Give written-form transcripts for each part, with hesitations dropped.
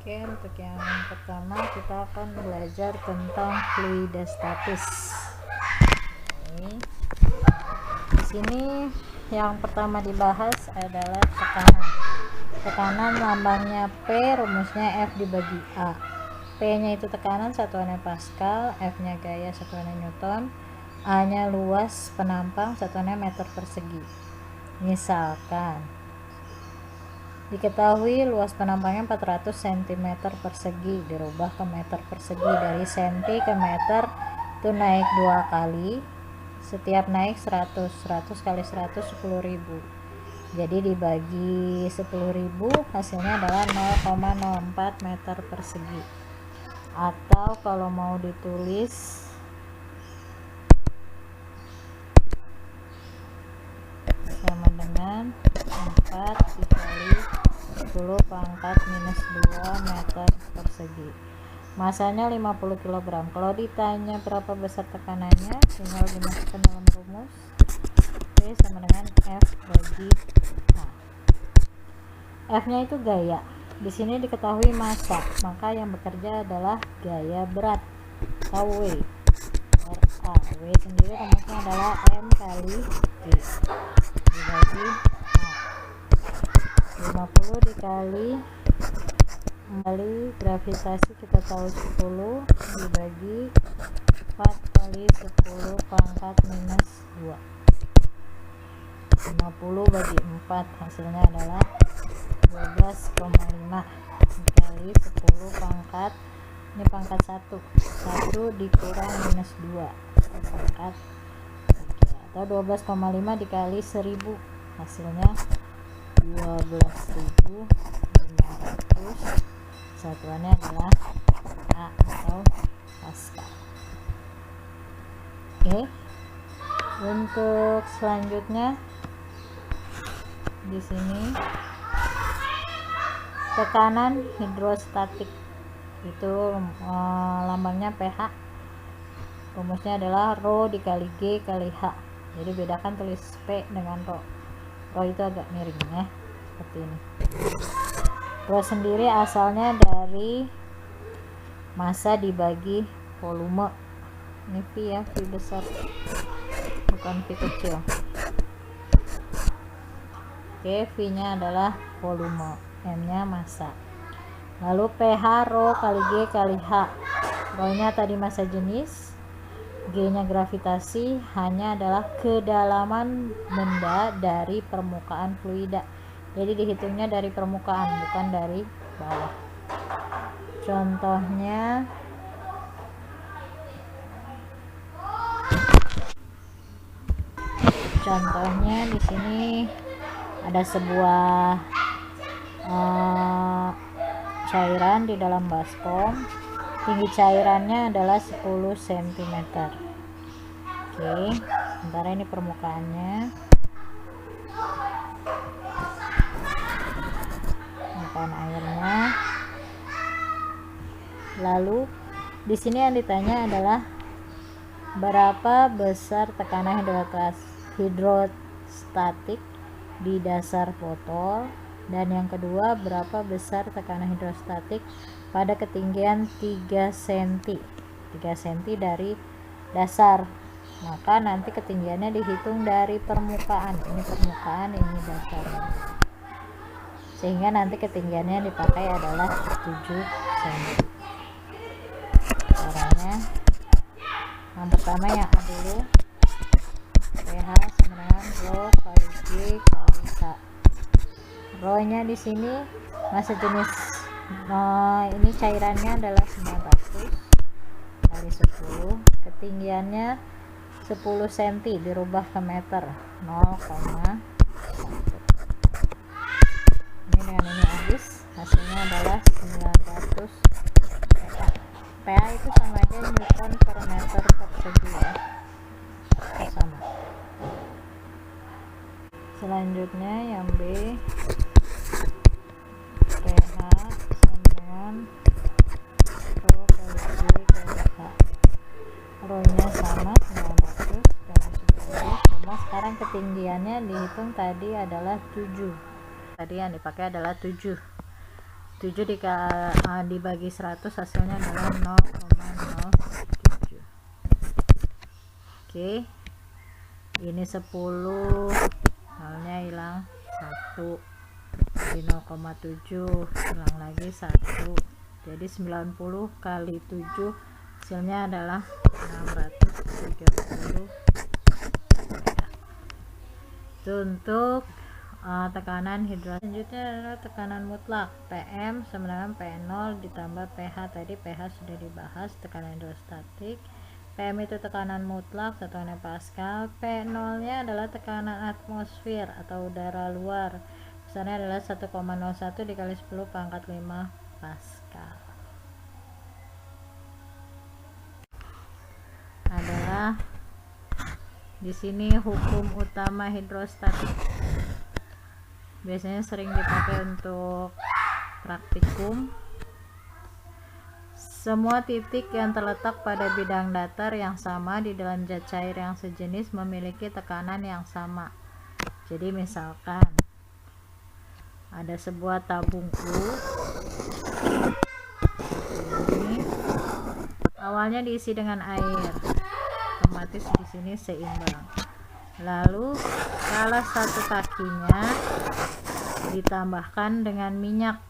Oke, untuk yang pertama kita akan belajar tentang fluidostatis. Oke. Di sini yang pertama dibahas adalah tekanan. Tekanan lambangnya P, rumusnya F dibagi A. P-nya itu tekanan, satuannya Pascal, F-nya gaya, satuannya Newton, A-nya luas penampang, satuannya meter persegi. Misalkan diketahui luas penampangnya 400 cm persegi, dirubah ke meter persegi. Dari senti ke meter itu naik 2 kali, setiap naik 100 kali 100 10.000, jadi dibagi 10.000 hasilnya adalah 0,04 meter persegi. Atau kalau mau ditulis sama dengan 4 dikali 10 pangkat minus 2 meter persegi. Masanya 50 kg. Kalau ditanya berapa besar tekanannya, tinggal dimasukkan dalam rumus. P sama dengan F bagi A. F-nya itu gaya. Di sini diketahui massa, maka yang bekerja adalah gaya berat atau W. RA. W sendiri rumusnya adalah M kali G dibagi A. 50 dikali gravitasi kita tahu 10 dibagi 4 kali 10 pangkat minus 2. 50 bagi 4 hasilnya adalah 12,5 dikali 10 pangkat, ini pangkat 1 dikurang minus 2 pangkat 3, atau 12,5 dikali 1000 hasilnya 12.500. Satuannya adalah A atau Pascal. Oke, untuk selanjutnya di sini tekanan hidrostatik itu lambangnya pH, rumusnya adalah rho dikali G kali H. Jadi bedakan tulis P dengan rho. Rho itu agak miring ya, seperti ini. Rho sendiri asalnya dari massa dibagi volume. Ini V ya, V besar, bukan V kecil. Oke, V nya adalah volume, M nya massa. Lalu pH rho kali G kali H. Rho nya tadi massa jenis, G nya gravitasi, H nya adalah kedalaman benda dari permukaan fluida. Jadi dihitungnya dari permukaan, bukan dari bawah. Contohnya di sini ada sebuah cairan di dalam baskom. Tinggi cairannya adalah 10 cm. Oke, sementara ini permukaan airnya. Lalu di sini yang ditanya adalah berapa besar tekanan hidrostatik di dasar botol, dan yang kedua berapa besar tekanan hidrostatik pada ketinggian 3 cm dari dasar. Maka nanti ketinggiannya dihitung dari permukaan. Ini permukaan, ini dasarnya. Sehingga nanti ketinggiannya dipakai adalah 7 cm. Caranya yang pertama yang A dulu, pH sama dengan rho kali G kali H. Rho nya di sini massa jenis ini cairannya adalah 900 kali 10, ketinggiannya 10 cm dirubah ke meter 0,1. Ini dengan ini habis, hasilnya adalah 900 pH. pH itu sama aja Newton per meter persegi ya, sama. Selanjutnya yang B, pH sama dengan rho kali G kali H. Rho nya sama 900 kali 10. Cuma sekarang ketinggiannya dihitung tadi adalah 7. Tadi yang dipakai adalah 7 dibagi 100 hasilnya adalah 0,07. Oke, ini 10, nolnya hilang 1, di 0,7 hilang lagi 1, jadi 90 kali 7 hasilnya adalah 630. Itu untuk tekanan hidrostatik. Selanjutnya adalah tekanan mutlak. PM sama dengan P0 ditambah pH. Tadi pH sudah dibahas. Tekanan hidrostatik, PM itu tekanan mutlak 1 Pascal. P0 nya adalah tekanan atmosfer atau udara luar, besarnya adalah 1,01 dikali 10 pangkat 5 Pascal. Adalah di sini hukum utama hidrostatik, biasanya sering dipakai untuk praktikum. Semua titik yang terletak pada bidang datar yang sama di dalam zat cair yang sejenis memiliki tekanan yang sama. Jadi misalkan ada sebuah tabung U, ini awalnya diisi dengan air, otomatis di sini seimbang. Lalu salah satu kakinya ditambahkan dengan minyak.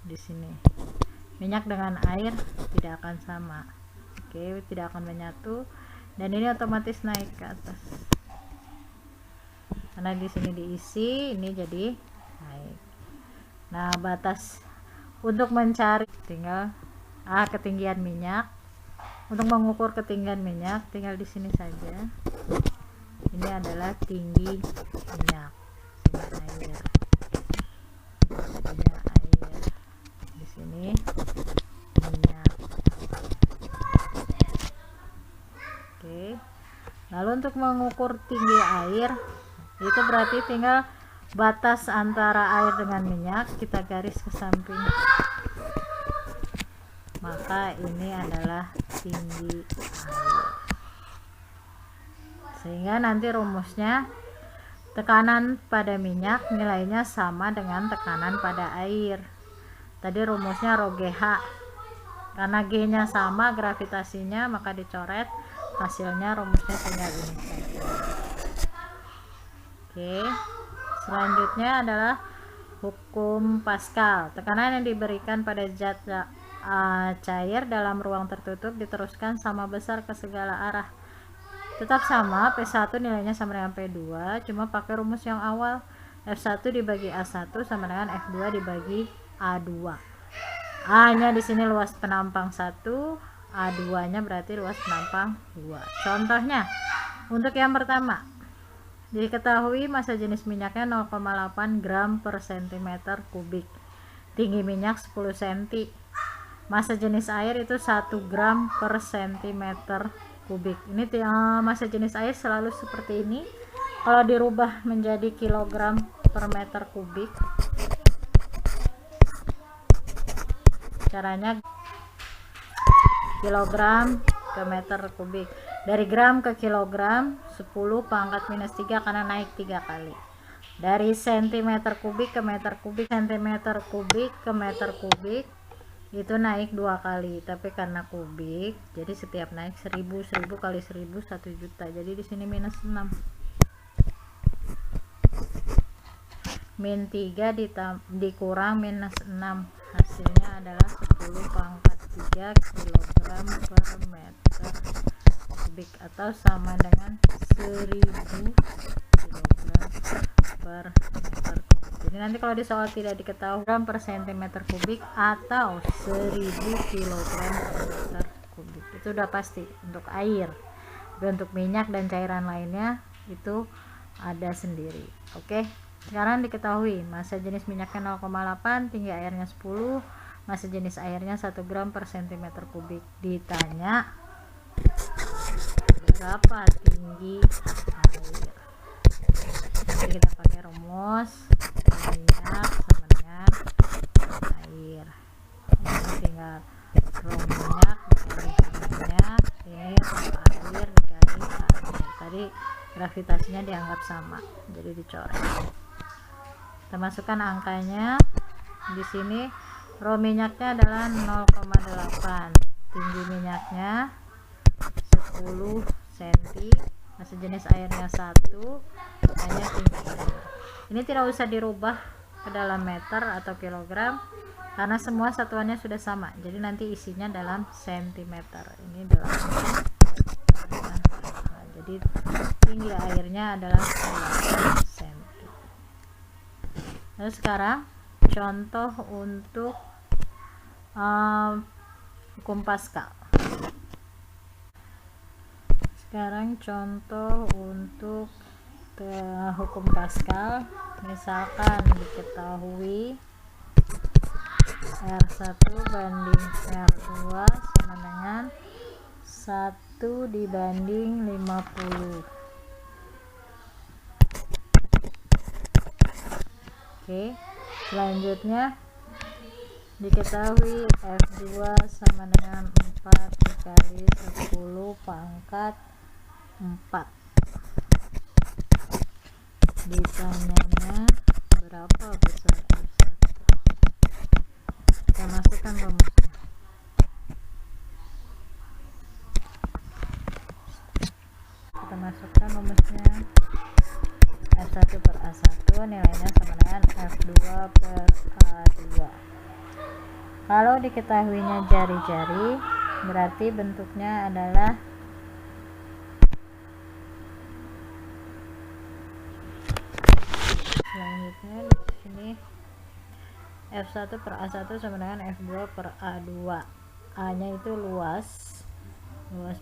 Di sini minyak dengan air tidak akan sama, oke, tidak akan menyatu, dan ini otomatis naik ke atas karena di sini diisi, ini jadi naik. Nah, batas untuk mencari tinggal ketinggian minyak. Untuk mengukur ketinggian minyak tinggal di sini saja. Ini adalah tinggi minyak, air. Di sini minyak. Oke. Lalu untuk mengukur tinggi air itu berarti tinggal batas antara air dengan minyak kita garis ke samping. Maka ini adalah tinggi air. Sehingga nanti rumusnya tekanan pada minyak nilainya sama dengan tekanan pada air. Tadi rumusnya rho GH. Karena G nya sama gravitasinya maka dicoret, hasilnya rumusnya tinggal ini saja. Oke. Selanjutnya adalah hukum Pascal. Tekanan yang diberikan pada zat cair dalam ruang tertutup diteruskan sama besar ke segala arah. Tetap sama, P1 nilainya sama dengan P2, cuma pakai rumus yang awal. F1 dibagi A1 sama dengan F2 dibagi A2. A-nya di sini luas penampang 1, A2-nya berarti luas penampang 2. Contohnya, untuk yang pertama, diketahui massa jenis minyaknya 0,8 gram per cm kubik. Tinggi minyak 10 cm. Massa jenis air itu 1 gram per cm kubik. Ini massa jenis air selalu seperti ini. Kalau dirubah menjadi kilogram per meter kubik, caranya kilogram ke meter kubik. Dari gram ke kilogram 10 pangkat minus 3 karena naik 3 kali. Dari cm kubik ke meter kubik, cm kubik ke meter kubik itu naik 2 kali, tapi karena kubik jadi setiap naik 1000 kali 1000 1 juta, jadi di sini minus 6. Min 3 dikurang minus 6, hasilnya adalah 10 pangkat 3 kilogram per meter kubik atau sama dengan 1000 kilogram per meter kubik. Jadi nanti kalau di soal tidak diketahui gram per centimeter kubik atau 1000 kilogram per meter kubik, itu udah pasti untuk air. Dan untuk minyak dan cairan lainnya itu ada sendiri. Oke, sekarang diketahui massa jenis minyaknya 0,8, tinggi airnya 10, massa jenis airnya 1 gram per centimeter kubik. Ditanya berapa tinggi air. Jadi kita pakai rumus minyak sama dengan air. Ini tinggal minyak dikali minyak, ini air dikali air. Tadi gravitasinya dianggap sama, jadi dicoret. Kita masukkan angkanya. Di sini rho minyaknya adalah 0,8, tinggi minyaknya 10 cm, sejenis airnya 1, hanya tinggi air. Ini tidak usah dirubah ke dalam meter atau kilogram karena semua satuannya sudah sama, jadi nanti isinya dalam sentimeter. Ini dalam jadi tinggi airnya adalah 8 cm. Lalu sekarang contoh untuk hukum Pascal. Sekarang contoh untuk hukum Pascal. Misalkan diketahui R1 banding R2 sama dengan 1 dibanding 50. Oke, selanjutnya diketahui F2 sama dengan 4 dikali 10 pangkat 4. Ditanyanya berapa besar F1. Kita masukkan rumusnya. F1 per A1 nilainya sama dengan F2 per A2. Kalau diketahuinya jari-jari, berarti bentuknya adalah selanjutnya di sini F1 per A1 sama dengan F2 per A2. A nya itu luas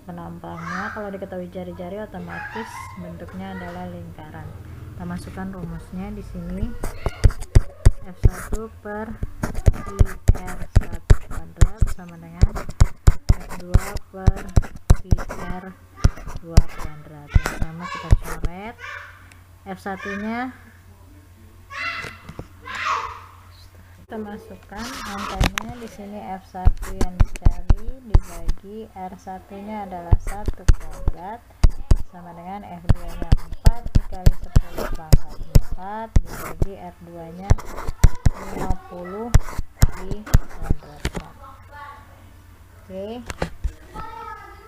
penampangnya. Kalau diketahui jari-jari, otomatis bentuknya adalah lingkaran. Kita masukkan rumusnya di sini. F1 per PR1 kuadrat sama dengan F2 per PR2 kuadrat. Yang sama kita coret. F1 nya kita masukkan angkanya di sini. F1 yang dicari dibagi R1 nya adalah 1 kuadrat sama dengan F2 nya 4 dikali 10 pangkat 4 dibagi R2 nya 50 di kuadratkan. Oke,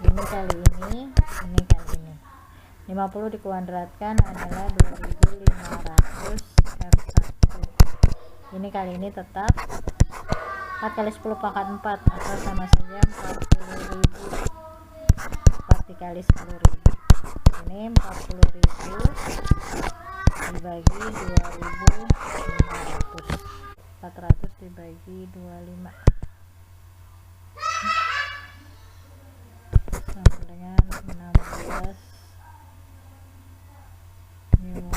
ini kali ini 50 dikuadratkan adalah 2500 F1. Ini kali ini tetap 4 kali 10 pangkat 4 atau sama saja 40.000. 4 dikali 10.000 ini 40.000 dibagi 2.500. 400 dibagi 25 sama dengan 16 Nm.